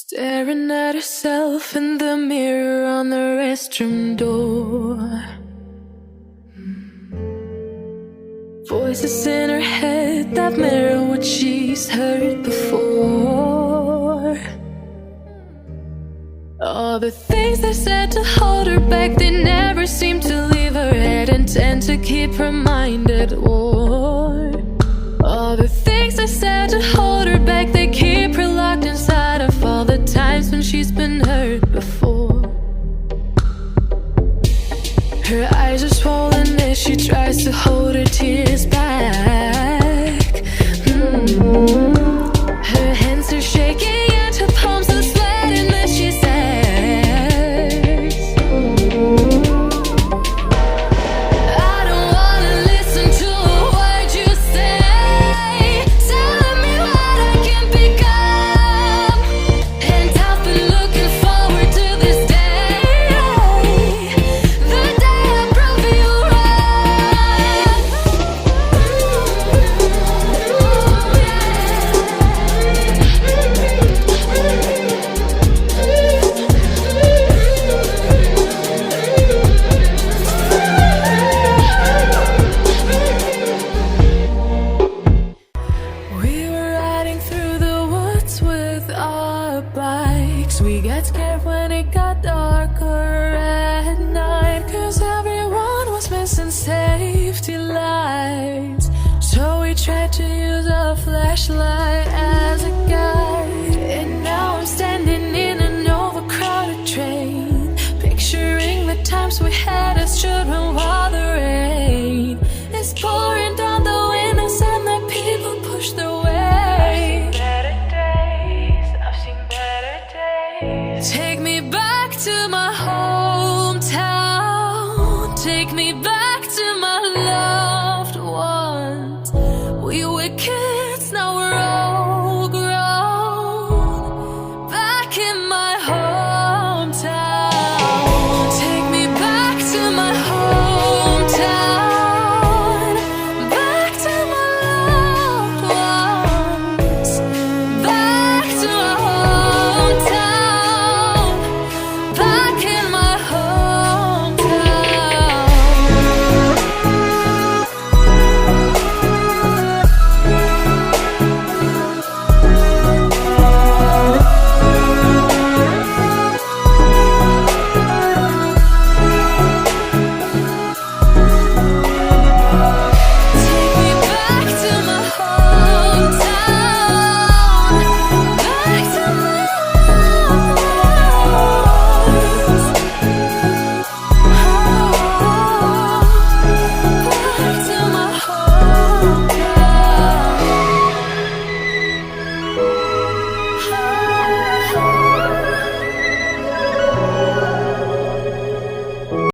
Staring at herself in the mirror on the restroom door. Voices in her head that mirror what she's heard before. All the things they said to hold her back, they never seem to leave her head and tend to keep her mind at war. All the things they said to hold her back, they keep her locked inside of all the times when she's been hurt before. Her eyes are swollen as she tries to hold her tears back. Her hands are shaking and her palms are sweating as she says, I don't wanna listen to a word you say, telling me what I can become. And I've been looking forward to this day, the day I prove you We were riding through the woods with our bikes. We got scared when it got